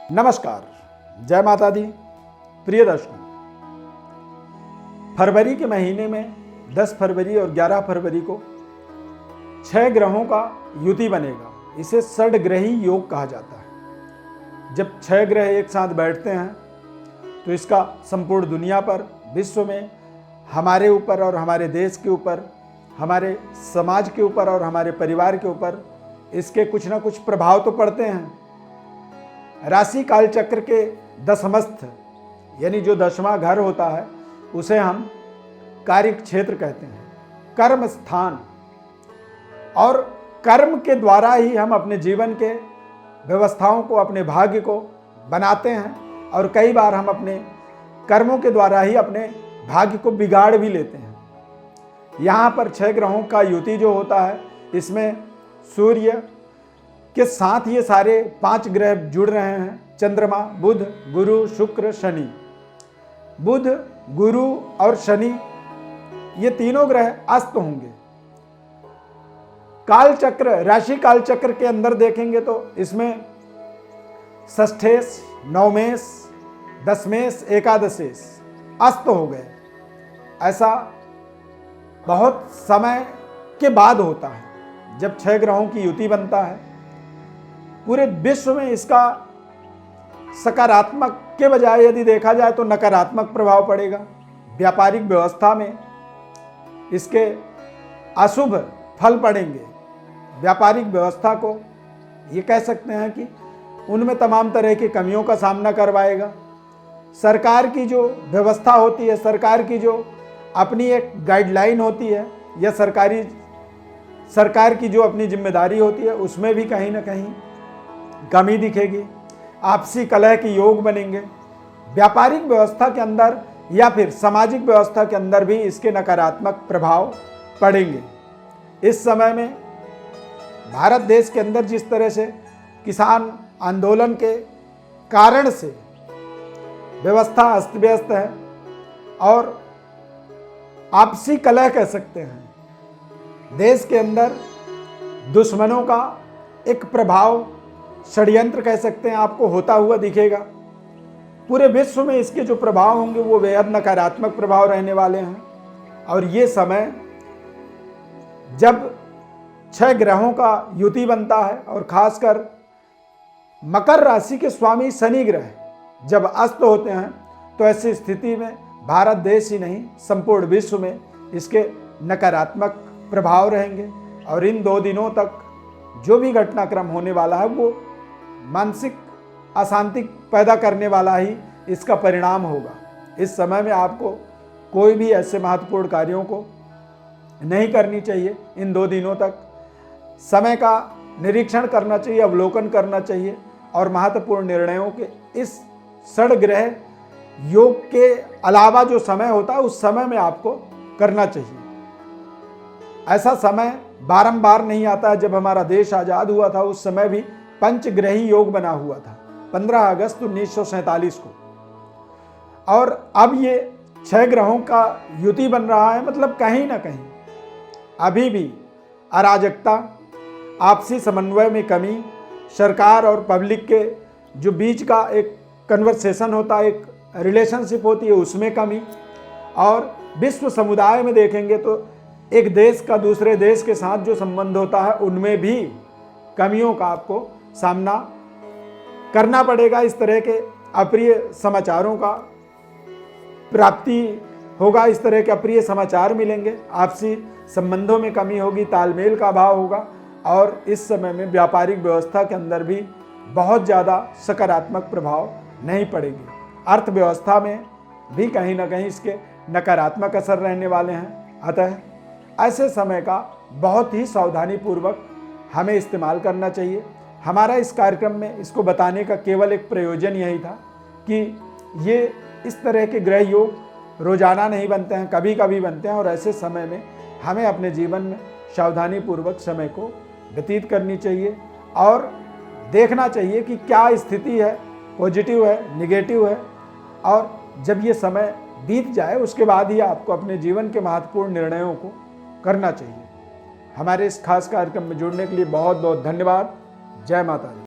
नमस्कार, जय माता दी। प्रिय दर्शकों, फरवरी के महीने में 10 फरवरी और 11 फरवरी को 6 ग्रहों का युति बनेगा। इसे षड्ग्रही योग कहा जाता है। जब 6 ग्रह एक साथ बैठते हैं तो इसका संपूर्ण दुनिया पर, विश्व में, हमारे ऊपर और हमारे देश के ऊपर, हमारे समाज के ऊपर और हमारे परिवार के ऊपर इसके कुछ ना कुछ प्रभाव तो पड़ते हैं। राशि काल चक्र के दशमस्थ यानी जो 10वां घर होता है उसे हम कार्य क्षेत्र कहते हैं, कर्म स्थान। और कर्म के द्वारा ही हम अपने जीवन के व्यवस्थाओं को, अपने भाग्य को बनाते हैं और कई बार हम अपने कर्मों के द्वारा ही अपने भाग्य को बिगाड़ भी लेते हैं। यहाँ पर 6 ग्रहों का युति जो होता है, इसमें सूर्य के साथ ये सारे 5 ग्रह जुड़ रहे हैं। चंद्रमा, बुध, गुरु, शुक्र, शनि। बुध, गुरु और शनि ये तीनों ग्रह अस्त होंगे। काल चक्र, राशि काल चक्र के अंदर देखेंगे तो इसमें षष्ठेश, नवमेश, दशमेश, एकादशेश अस्त हो गए। ऐसा बहुत समय के बाद होता है जब 6 ग्रहों की युति बनता है। पूरे विश्व में इसका सकारात्मक के बजाय यदि देखा जाए तो नकारात्मक प्रभाव पड़ेगा। व्यापारिक व्यवस्था में इसके अशुभ फल पड़ेंगे। व्यापारिक व्यवस्था को ये कह सकते हैं कि उनमें तमाम तरह की कमियों का सामना करवाएगा। सरकार की जो व्यवस्था होती है, सरकार की जो अपनी एक गाइडलाइन होती है या सरकार की जो अपनी जिम्मेदारी होती है, उसमें भी कहीं ना कहीं कमी दिखेगी। आपसी कलह के योग बनेंगे। व्यापारिक व्यवस्था के अंदर या फिर सामाजिक व्यवस्था के अंदर भी इसके नकारात्मक प्रभाव पड़ेंगे। इस समय में भारत देश के अंदर जिस तरह से किसान आंदोलन के कारण से व्यवस्था अस्त व्यस्त है और आपसी कलह कह सकते हैं, देश के अंदर दुश्मनों का एक प्रभाव, षड्यंत्र कह सकते हैं, आपको होता हुआ दिखेगा। पूरे विश्व में इसके जो प्रभाव होंगे वो बेहद नकारात्मक प्रभाव रहने वाले हैं। और ये समय जब 6 ग्रहों का युति बनता है और खासकर मकर राशि के स्वामी शनि ग्रह जब अस्त होते हैं तो ऐसी स्थिति में भारत देश ही नहीं, संपूर्ण विश्व में इसके नकारात्मक प्रभाव रहेंगे। और इन 2 दिनों तक जो भी घटनाक्रम होने वाला है वो मानसिक अशांति पैदा करने वाला ही इसका परिणाम होगा। इस समय में आपको कोई भी ऐसे महत्वपूर्ण कार्यों को नहीं करनी चाहिए। इन 2 दिनों तक समय का निरीक्षण करना चाहिए, अवलोकन करना चाहिए और महत्वपूर्ण निर्णयों के इस षड्ग्रह योग के अलावा जो समय होता है उस समय में आपको करना चाहिए। ऐसा समय बारंबार नहीं आता है। जब हमारा देश आज़ाद हुआ था उस समय भी पंचग्रही योग बना हुआ था 15 अगस्त 1947 को। और अब ये 6 ग्रहों का युति बन रहा है, मतलब कहीं ना कहीं अभी भी अराजकता, आपसी समन्वय में कमी, सरकार और पब्लिक के जो बीच का एक कन्वर्सेशन होता है, एक रिलेशनशिप होती है, उसमें कमी। और विश्व समुदाय में देखेंगे तो एक देश का दूसरे देश के साथ जो संबंध होता है उनमें भी कमियों का आपको सामना करना पड़ेगा। इस तरह के अप्रिय समाचारों का प्राप्ति होगा, इस तरह के अप्रिय समाचार मिलेंगे, आपसी संबंधों में कमी होगी, तालमेल का अभाव होगा। और इस समय में व्यापारिक व्यवस्था के अंदर भी बहुत ज़्यादा सकारात्मक प्रभाव नहीं पड़ेगी। अर्थव्यवस्था में भी कहीं ना कहीं इसके नकारात्मक असर रहने वाले हैं। अतः ऐसे समय का बहुत ही सावधानीपूर्वक हमें इस्तेमाल करना चाहिए। हमारा इस कार्यक्रम में इसको बताने का केवल एक प्रयोजन यही था कि ये इस तरह के ग्रह योग रोजाना नहीं बनते हैं, कभी कभी बनते हैं। और ऐसे समय में हमें अपने जीवन में सावधानीपूर्वक समय को व्यतीत करनी चाहिए और देखना चाहिए कि क्या स्थिति है, पॉजिटिव है, निगेटिव है। और जब ये समय बीत जाए उसके बाद ही आपको अपने जीवन के महत्वपूर्ण निर्णयों को करना चाहिए। हमारे इस खास कार्यक्रम में जुड़ने के लिए बहुत बहुत धन्यवाद। जय माता दी।